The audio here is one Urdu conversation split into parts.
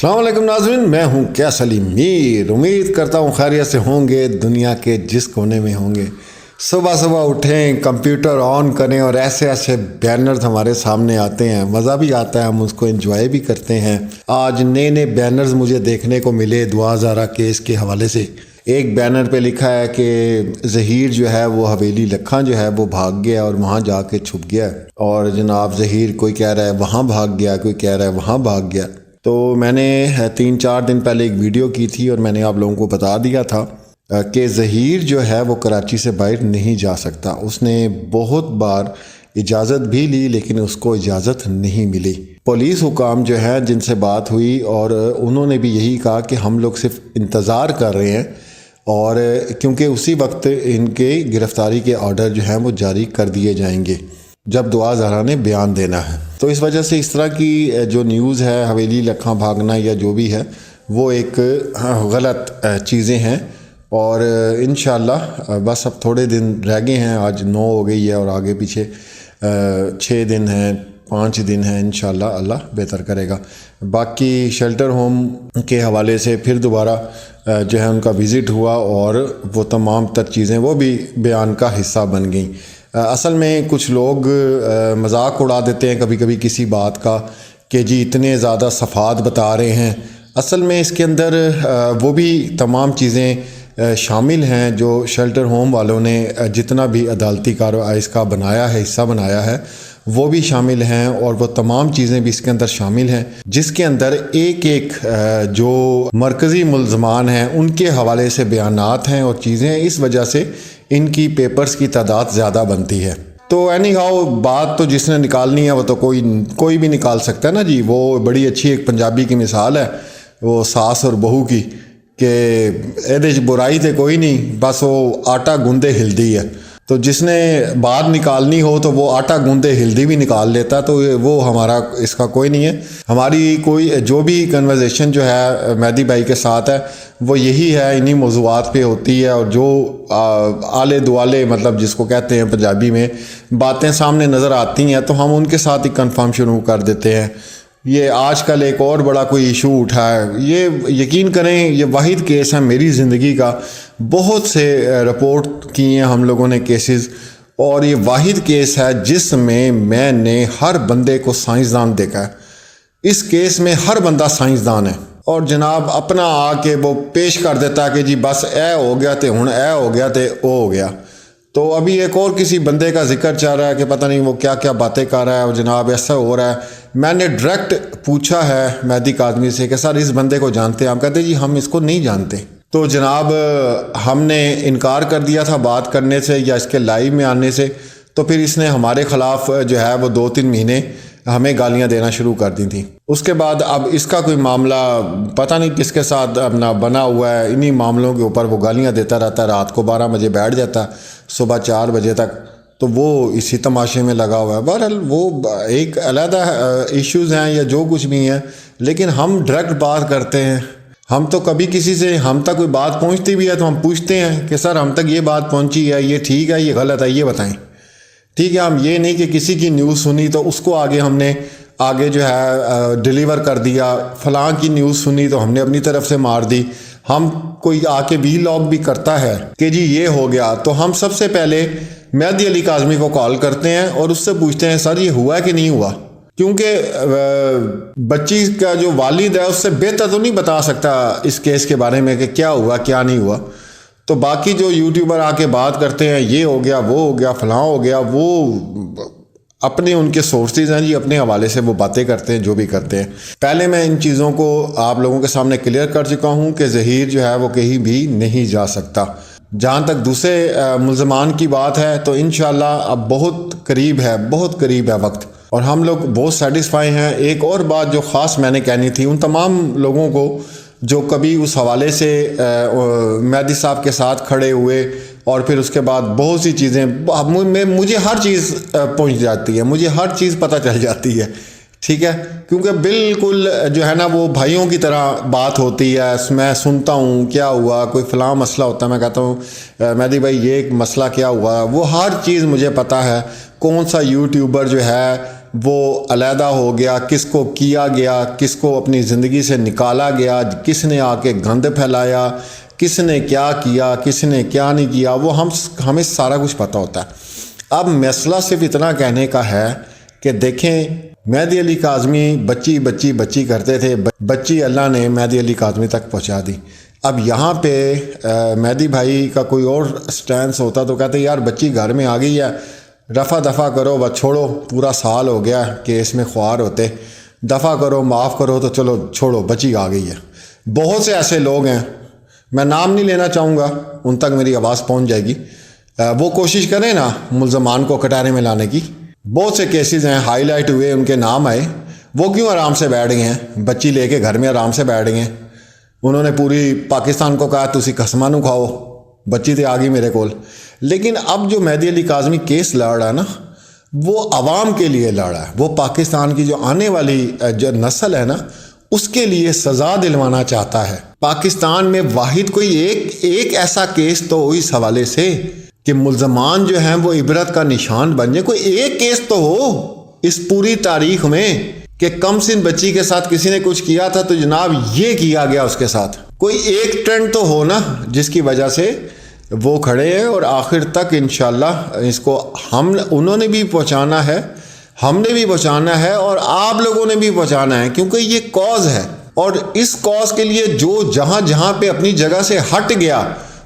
السلام علیکم ناظرین، میں ہوں کیسلی میر۔ امید کرتا ہوں خیریت سے ہوں گے، دنیا کے جس کونے میں ہوں گے۔ صبح صبح اٹھیں، کمپیوٹر آن کریں اور ایسے ایسے بینرز ہمارے سامنے آتے ہیں، مزہ بھی آتا ہے، ہم اس کو انجوائے بھی کرتے ہیں۔ آج نئے بینرز مجھے دیکھنے کو ملے دعا زارا کیس کے حوالے سے۔ ایک بینر پہ لکھا ہے کہ ظہیر جو ہے وہ حویلی لکھاں جو ہے وہ بھاگ گیا اور وہاں جا کے چھپ گیا، اور جناب ظہیر کوئی کہہ رہا ہے وہاں بھاگ گیا، کوئی کہہ رہا ہے وہاں بھاگ گیا۔ تو میں نے 3-4 دن پہلے ایک ویڈیو کی تھی اور میں نے آپ لوگوں کو بتا دیا تھا کہ ظہیر جو ہے وہ کراچی سے باہر نہیں جا سکتا۔ اس نے بہت بار اجازت بھی لی لیکن اس کو اجازت نہیں ملی۔ پولیس حکام جو ہے جن سے بات ہوئی اور انہوں نے بھی یہی کہا کہ ہم لوگ صرف انتظار کر رہے ہیں، اور کیونکہ اسی وقت ان کے گرفتاری کے آرڈر جو ہیں وہ جاری کر دیے جائیں گے جب دعا زہرا نے بیان دینا ہے۔ تو اس وجہ سے اس طرح کی جو نیوز ہے حویلی لکھاں بھاگنا یا جو بھی ہے وہ ایک غلط چیزیں ہیں، اور انشاءاللہ بس اب تھوڑے دن رہ گئے ہیں، آج 9 ہو گئی ہے اور آگے پیچھے 6 دن ہیں، 5 دن ہیں، انشاءاللہ اللہ بہتر کرے گا۔ باقی شیلٹر ہوم کے حوالے سے پھر دوبارہ جو ہے ان کا وزٹ ہوا اور وہ تمام تر چیزیں وہ بھی بیان کا حصہ بن گئیں۔ اصل میں کچھ لوگ مذاق اڑا دیتے ہیں کبھی کبھی کسی بات کا کہ جی اتنے زیادہ صفحات بتا رہے ہیں۔ اصل میں اس کے اندر وہ بھی تمام چیزیں شامل ہیں جو شیلٹر ہوم والوں نے جتنا بھی عدالتی کارروائی اس کا بنایا ہے، حصہ بنایا ہے، وہ بھی شامل ہیں، اور وہ تمام چیزیں بھی اس کے اندر شامل ہیں، جس کے اندر ایک ایک جو مرکزی ملزمان ہیں ان کے حوالے سے بیانات ہیں اور چیزیں، اس وجہ سے ان کی پیپرز کی تعداد زیادہ بنتی ہے۔ تو اینی ہاؤ بات تو جس نے نکالنی ہے وہ تو کوئی بھی نکال سکتا ہے نا جی۔ وہ بڑی اچھی ایک پنجابی کی مثال ہے، وہ ساس اور بہو کی، کہ ایدے برائی تے کوئی نہیں، بس وہ آٹا گوندے ہلدی ہے۔ تو جس نے بات نکالنی ہو تو وہ آٹا گوندے ہلدی بھی نکال لیتا، تو وہ ہمارا اس کا کوئی نہیں ہے۔ ہماری کوئی جو بھی کنورزیشن جو ہے مہدی بھائی کے ساتھ ہے وہ یہی ہے، انہی موضوعات پہ ہوتی ہے، اور جو آلے دوالے مطلب جس کو کہتے ہیں پنجابی میں باتیں سامنے نظر آتی ہیں تو ہم ان کے ساتھ ہی کنفرم شروع کر دیتے ہیں۔ یہ آج کل ایک اور بڑا کوئی ایشو اٹھا ہے، یہ یقین کریں یہ واحد کیس ہے میری زندگی کا، بہت سے رپورٹ کیے ہیں ہم لوگوں نے کیسز، اور یہ واحد کیس ہے جس میں نے ہر بندے کو سائنسدان دیکھا ہے۔ اس کیس میں ہر بندہ سائنسدان ہے، اور جناب اپنا آ کے وہ پیش کر دیتا ہے کہ جی بس اے ہو گیا تے ہن اے ہو گیا تے او ہو گیا۔ تو ابھی ایک اور کسی بندے کا ذکر چل رہا ہے کہ پتہ نہیں وہ کیا کیا باتیں کر رہا ہے، اور جناب ایسا ہو رہا ہے۔ میں نے ڈائریکٹ پوچھا ہے مہدی کاظمی سے کہ سر اس بندے کو جانتے ہیں؟ ہم کہتے ہیں جی ہم اس کو نہیں جانتے۔ تو جناب ہم نے انکار کر دیا تھا بات کرنے سے یا اس کے لائیو میں آنے سے، تو پھر اس نے ہمارے خلاف جو ہے وہ 2-3 مہینے ہمیں گالیاں دینا شروع کر دی تھیں۔ اس کے بعد اب اس کا کوئی معاملہ پتہ نہیں کس کے ساتھ اپنا بنا ہوا ہے، انہی معاملوں کے اوپر وہ گالیاں دیتا رہتا ہے، رات کو 12 بجے بیٹھ جاتا ہے، صبح 4 بجے تک، تو وہ اسی تماشے میں لگا ہوا ہے۔ بہرحال وہ ایک علیحدہ ایشوز ہیں یا جو کچھ بھی ہیں، لیکن ہم ڈائریکٹ بات کرتے ہیں۔ ہم تو کبھی کسی سے ہم تک کوئی بات پہنچتی بھی ہے تو ہم پوچھتے ہیں کہ سر ہم تک یہ بات پہنچی ہے، یہ ٹھیک ہے یہ غلط ہے یہ بتائیں، ٹھیک ہے۔ ہم یہ نہیں کہ کسی کی نیوز سنی تو اس کو ہم نے آگے جو ہے ڈیلیور کر دیا، فلاں کی نیوز سنی تو ہم نے اپنی طرف سے مار دی۔ ہم کوئی آ کے وی-لاگ بھی کرتا ہے کہ جی یہ ہو گیا، تو ہم سب سے پہلے مہدی علی کاظمی کو کال کرتے ہیں اور اس سے پوچھتے ہیں سر یہ ہوا ہے کہ نہیں ہوا، کیونکہ بچی کا جو والد ہے اس سے بہتر تو نہیں بتا سکتا اس کیس کے بارے میں کہ کیا ہوا کیا نہیں ہوا۔ تو باقی جو یوٹیوبر آ کے بات کرتے ہیں یہ ہو گیا وہ ہو گیا فلاں ہو گیا، وہ اپنے ان کے سورسز ہیں جی، اپنے حوالے سے وہ باتیں کرتے ہیں جو بھی کرتے ہیں۔ پہلے میں ان چیزوں کو آپ لوگوں کے سامنے کلیئر کر چکا ہوں کہ ظہیر جو ہے وہ کہیں بھی نہیں جا سکتا۔ جہاں تک دوسرے ملزمان کی بات ہے تو انشاءاللہ اب بہت قریب ہے وقت، اور ہم لوگ بہت سیٹسفائی ہیں۔ ایک اور بات جو خاص میں نے کہنی تھی ان تمام لوگوں کو جو کبھی اس حوالے سے مہدی صاحب کے ساتھ کھڑے ہوئے، اور پھر اس کے بعد بہت سی چیزیں مجھے ہر چیز پہنچ جاتی ہے، مجھے ہر چیز پتہ چل جاتی ہے، ٹھیک ہے، کیونکہ بالکل جو ہے نا وہ بھائیوں کی طرح بات ہوتی ہے۔ میں سنتا ہوں کیا ہوا، کوئی فلاں مسئلہ ہوتا ہے میں کہتا ہوں مہدی بھائی یہ ایک مسئلہ کیا ہوا، وہ ہر چیز مجھے پتہ ہے۔ کون سا یوٹیوبر جو ہے وہ علیحدہ ہو گیا، کس کو کیا گیا، کس کو اپنی زندگی سے نکالا گیا، کس نے آ کے گند پھیلایا، کس نے کیا کیا، کس نے کیا نہیں کیا، وہ ہمیں سارا کچھ پتہ ہوتا ہے۔ اب مسئلہ صرف اتنا کہنے کا ہے کہ دیکھیں مہدی علی کاظمی بچی بچی بچی کرتے تھے، بچی اللہ نے مہدی علی کاظمی تک پہنچا دی۔ اب یہاں پہ مہدی بھائی کا کوئی اور سٹینس ہوتا تو کہتے یار بچی گھر میں آ گئی ہے، رفع دفع کرو، بس چھوڑو، پورا سال ہو گیا کہ اس میں خوار ہوتے، دفع کرو، معاف کرو، تو چلو چھوڑو، بچی آ گئی ہے۔ بہت سے ایسے لوگ ہیں، میں نام نہیں لینا چاہوں گا، ان تک میری آواز پہنچ جائے گی، وہ کوشش کریں نا ملزمان کو کٹارے میں لانے کی۔ بہت سے کیسز ہیں ہائی لائٹ ہوئے، ان کے نام آئے، وہ کیوں آرام سے بیٹھ گئے ہیں، بچی لے کے گھر میں آرام سے بیٹھ گئے ہیں۔ انہوں نے پوری پاکستان کو کہا تسی قسماں نو کھاؤ، بچی تے آ گئی میرے کول۔ لیکن اب جو مہدی علی کاظمی کیس لڑ رہا ہے نا، وہ عوام کے لیے لڑ رہا ہے، وہ پاکستان کی جو آنے والی جو نسل ہے نا اس کے لیے سزا دلوانا چاہتا ہے۔ پاکستان میں واحد کوئی ایک ایسا کیس تو ہو اس حوالے سے کہ ملزمان جو ہیں وہ عبرت کا نشان بن جائے، کوئی ایک کیس تو ہو اس پوری تاریخ میں کہ کم سن بچی کے ساتھ کسی نے کچھ کیا تھا تو جناب یہ کیا گیا اس کے ساتھ۔ کوئی ایک ٹرینڈ تو ہو نا جس کی وجہ سے وہ کھڑے ہیں، اور آخر تک انشاءاللہ اس کو انہوں نے بھی پہنچانا ہے، ہم نے بھی پہنچانا ہے، اور آپ لوگوں نے بھی پہنچانا ہے، کیونکہ یہ کاز ہے، اور اس کاز کے لیے جو جہاں پہ اپنی جگہ سے ہٹ گیا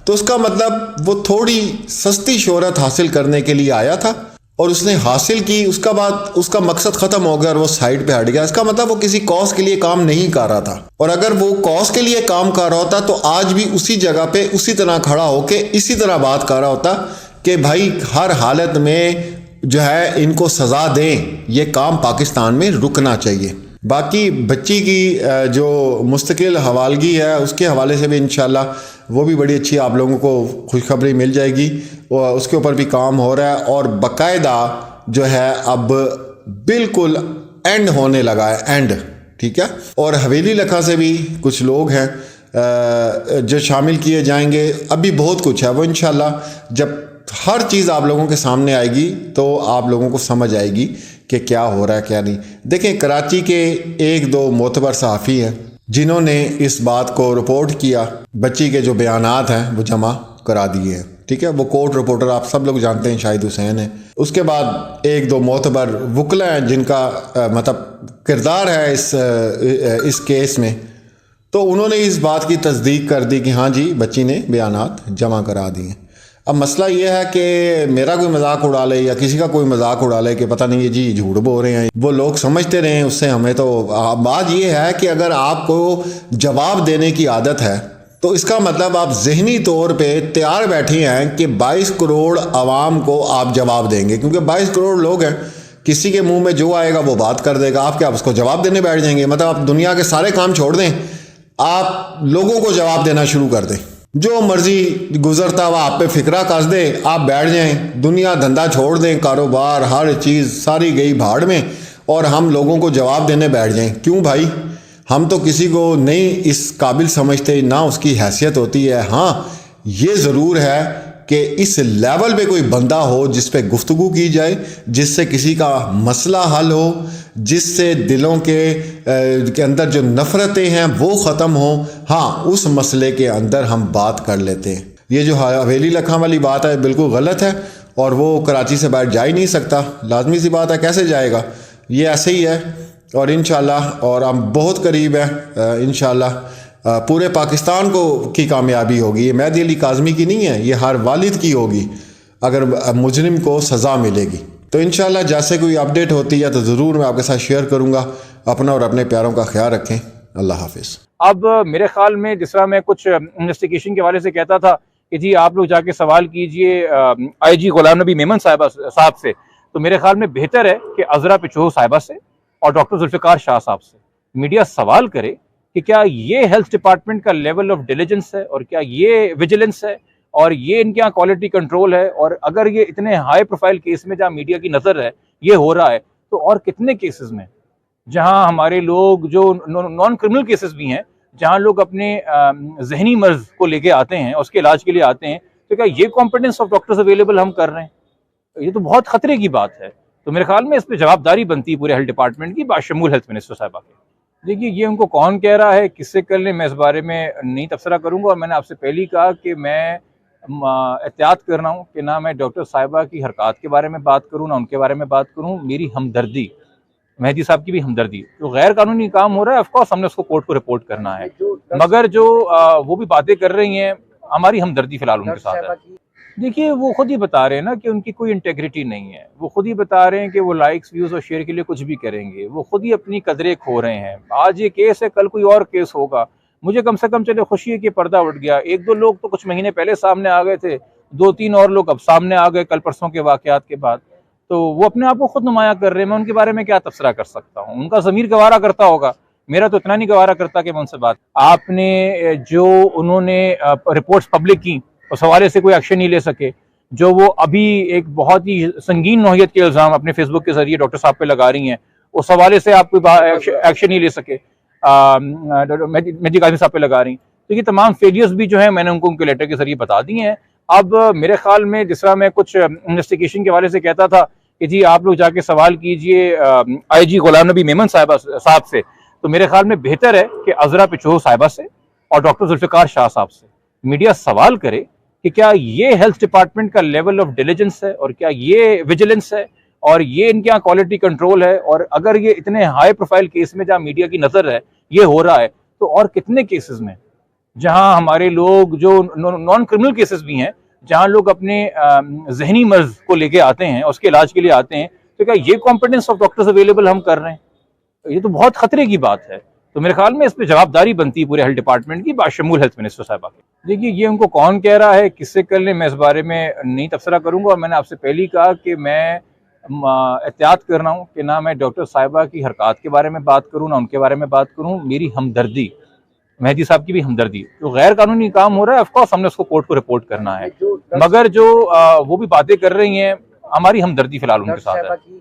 تو اس کا مطلب وہ تھوڑی سستی شہرت حاصل کرنے کے لیے آیا تھا، اور اس نے حاصل کی، اس کا بعد اس کا مقصد ختم ہو گیا اور وہ سائڈ پہ ہٹ گیا۔ اس کا مطلب وہ کسی کاز کے لیے کام نہیں کر رہا تھا، اور اگر وہ کاز کے لیے کام کر رہا ہوتا تو آج بھی اسی جگہ پہ اسی طرح کھڑا ہو کے اسی طرح بات کر رہا ہوتا کہ بھائی ہر حالت میں جو ہے ان کو سزا دیں، یہ کام پاکستان میں رکنا چاہیے۔ باقی بچی کی جو مستقل حوالگی ہے اس کے حوالے سے بھی انشاءاللہ وہ بھی بڑی اچھی آپ لوگوں کو خوشخبری مل جائے گی، اور اس کے اوپر بھی کام ہو رہا ہے، اور باقاعدہ جو ہے اب بالکل اینڈ ہونے لگا ہے، اینڈ، ٹھیک ہے۔ اور حویلی لکھا سے بھی کچھ لوگ ہیں جو شامل کیے جائیں گے، ابھی بہت کچھ ہے، وہ انشاءاللہ جب ہر چیز آپ لوگوں کے سامنے آئے گی تو آپ لوگوں کو سمجھ آئے گی کہ کیا ہو رہا ہے کیا نہیں۔ دیکھیں کراچی کے ایک دو معتبر صحافی ہیں جنہوں نے اس بات کو رپورٹ کیا، بچی کے جو بیانات ہیں وہ جمع کرا دیے ہیں، ٹھیک ہے۔ وہ کورٹ رپورٹر آپ سب لوگ جانتے ہیں، شاہد حسین ہیں۔ اس کے بعد ایک دو معتبر وکلا ہیں جن کا مطلب کردار ہے اس کیس میں، تو انہوں نے اس بات کی تصدیق کر دی کہ ہاں جی بچی نے بیانات جمع کرا دیے۔ اب مسئلہ یہ ہے کہ میرا کوئی مذاق اڑا لے یا کسی کا کوئی مذاق اڑا لے کہ پتہ نہیں یہ جی جھوٹ بول رہے ہیں، وہ لوگ سمجھتے رہیں، اس سے ہمیں تو بات یہ ہے کہ اگر آپ کو جواب دینے کی عادت ہے تو اس کا مطلب آپ ذہنی طور پہ تیار بیٹھے ہیں کہ 22 کروڑ عوام کو آپ جواب دیں گے، کیونکہ 22 کروڑ لوگ ہیں، کسی کے منہ میں جو آئے گا وہ بات کر دے گا، آپ کیا اس کو جواب دینے بیٹھ جائیں گے؟ مطلب آپ دنیا کے سارے کام چھوڑ دیں، آپ لوگوں کو جواب دینا شروع کر دیں، جو مرضی گزرتا ہوا آپ پہ فکرہ کس دے، آپ بیٹھ جائیں، دنیا دھندا چھوڑ دیں، کاروبار ہر چیز ساری گئی بھاڑ میں، اور ہم لوگوں کو جواب دینے بیٹھ جائیں۔ کیوں بھائی؟ ہم تو کسی کو نہیں اس قابل سمجھتے، نہ اس کی حیثیت ہوتی ہے۔ ہاں یہ ضرور ہے کہ اس لیول پہ کوئی بندہ ہو جس پہ گفتگو کی جائے، جس سے کسی کا مسئلہ حل ہو، جس سے دلوں کے اندر جو نفرتیں ہیں وہ ختم ہوں، ہاں اس مسئلے کے اندر ہم بات کر لیتے ہیں۔ یہ جو حویلی لکھاں والی بات ہے بالکل غلط ہے، اور وہ کراچی سے باہر جا ہی نہیں سکتا، لازمی سی بات ہے، کیسے جائے گا؟ یہ ایسے ہی ہے، اور انشاءاللہ اور ہم بہت قریب ہیں انشاءاللہ پورے پاکستان کی کامیابی ہوگی، یہ مہدی علی کاظمی کی نہیں ہے، یہ ہر والد کی ہوگی اگر مجرم کو سزا ملے گی۔ تو انشاءاللہ جیسے کوئی اپڈیٹ ہوتی ہے تو ضرور میں آپ کے ساتھ شیئر کروں گا۔ اپنا اور اپنے پیاروں کا خیال رکھیں، اللہ حافظ۔ اب میرے خیال میں جس طرح میں کچھ انویسٹیگیشن کے حوالے سے کہتا تھا کہ جی آپ لوگ جا کے سوال کیجئے آئی جی غلام نبی میمن صاحب سے، تو میرے خیال میں بہتر ہے کہ عذرا پچو صاحبہ سے اور ڈاکٹر ذوالفقار شاہ صاحب سے میڈیا سوال کرے کہ کیا یہ ہیلتھ ڈپارٹمنٹ کا لیول آف ڈیلیجنس ہے، اور کیا یہ ویجیلنس ہے، اور یہ ان کے یہاں کوالٹی کنٹرول ہے، اور اگر یہ اتنے ہائی پروفائل کیس میں جہاں میڈیا کی نظر ہے یہ ہو رہا ہے تو اور کتنے کیسز میں جہاں ہمارے لوگ جو نان کرمنل کیسز بھی ہیں، جہاں لوگ اپنے ذہنی مرض کو لے کے آتے ہیں، اس کے علاج کے لیے آتے ہیں، تو کیا یہ کمپیٹنس آف ڈاکٹرز اویلیبل ہم کر رہے ہیں؟ یہ تو بہت خطرے کی بات ہے۔ تو میرے خیال میں اس پہ جوابداری بنتی ہے پورے ہیلتھ ڈپارٹمنٹ کی باشمول ہیلتھ منسٹر صاحبہ کے۔ دیکھیے یہ ان کو کون کہہ رہا ہے، کس سے کر لیں، میں اس بارے میں نہیں تبصرہ کروں گا، اور میں نے آپ سے پہلے ہی کہا کہ میں احتیاط کر رہا ہوں کہ نہ میں ڈاکٹر صاحبہ کی حرکات کے بارے میں بات کروں، نہ ان کے بارے میں بات کروں۔ میری ہمدردی، مہدی صاحب کی بھی ہمدردی، جو غیر قانونی کام ہو رہا ہے آف کورس ہم نے اس کو کورٹ کو رپورٹ کرنا ہے، مگر جو وہ بھی باتیں کر رہی ہیں ہماری ہمدردی فی الحال ان کے ساتھ ہے۔ دیکھیے وہ خود ہی بتا رہے ہیں نا کہ ان کی کوئی انٹیگریٹی نہیں ہے، وہ خود ہی بتا رہے ہیں کہ وہ لائکس ویوز اور شیئر کے لیے کچھ بھی کریں گے، وہ خود ہی اپنی قدریں کھو رہے ہیں۔ آج یہ کیس ہے، کل کوئی اور کیس ہوگا، مجھے کم سے کم چلے خوشی ہے کہ پردہ اٹھ گیا۔ ایک دو لوگ تو کچھ مہینے پہلے سامنے آ گئے تھے، دو تین اور لوگ اب سامنے آ گئے کل پرسوں کے واقعات کے بعد، تو وہ اپنے آپ کو خود نمایاں کر رہے ہیں۔ میں ان کے بارے میں کیا تبصرہ کر سکتا ہوں، ان کا ضمیر گوارا کرتا ہوگا، میرا تو اتنا نہیں گوارا کرتا کہ میں ان سے بات۔ آپ نے جو انہوں نے رپورٹس پبلک کی اس حوالے سے کوئی ایکشن نہیں لے سکے، جو وہ ابھی ایک بہت ہی سنگین نوعیت کے الزام اپنے فیس بک کے ذریعے ڈاکٹر صاحب پہ لگا رہی ہیں، اس حوالے سے آپ کوئی ایکشن نہیں لے سکے، مہدی قاسمی صاحب پہ لگا رہی ہیں۔ تو یہ تمام فیلیئرز بھی جو ہیں میں نے ان کو ان کے لیٹر کے ذریعے بتا دی ہیں۔ اب میرے خیال میں جس طرح میں کچھ انویسٹیگیشن کے حوالے سے کہتا تھا کہ جی آپ لوگ جا کے سوال کیجئے آئی جی غلام نبی میمن صاحب سے، تو میرے خیال میں بہتر ہے کہ عذرا پچو صاحبہ سے اور ڈاکٹر ذوالفقار شاہ صاحب سے میڈیا سوال کرے کہ کیا یہ ہیلتھ ڈپارٹمنٹ کا لیول آف ڈیلیجنس ہے، اور کیا یہ ویجیلنس ہے، اور یہ ان کے یہاں کوالٹی کنٹرول ہے، اور اگر یہ اتنے ہائی پروفائل کیس میں جہاں میڈیا کی نظر ہے یہ ہو رہا ہے، تو اور کتنے کیسز میں جہاں ہمارے لوگ جو نان کرمنل کیسز بھی ہیں، جہاں لوگ اپنے ذہنی مرض کو لے کے آتے ہیں، اس کے علاج کے لیے آتے ہیں، تو کیا یہ کمپیٹنس آف ڈاکٹرز اویلیبل ہم کر رہے ہیں؟ یہ تو بہت خطرے کی بات ہے۔ تو میرے خیال میں اس پہ جوابداری بنتی ہے پورے ہیلتھ ڈپارٹمنٹ کی باشمول ہیلتھ منسٹر صاحبہ کے۔ دیکھیے یہ ان کو کون کہہ رہا ہے، کس سے کر لیں، میں اس بارے میں نہیں تبصرہ کروں گا، اور میں نے آپ سے پہلے ہی کہا کہ میں احتیاط کر رہا ہوں کہ نہ میں ڈاکٹر صاحبہ کی حرکات کے بارے میں بات کروں، نہ ان کے بارے میں بات کروں۔ میری ہمدردی، مہدی صاحب کی بھی ہمدردی، جو غیر قانونی کام ہو رہا ہے آف کورس ہم نے اس کو کورٹ کو رپورٹ کرنا ہے، مگر جو وہ بھی باتیں کر رہی ہیں ہماری ہمدردی فی الحال ان کے ساتھ ہے۔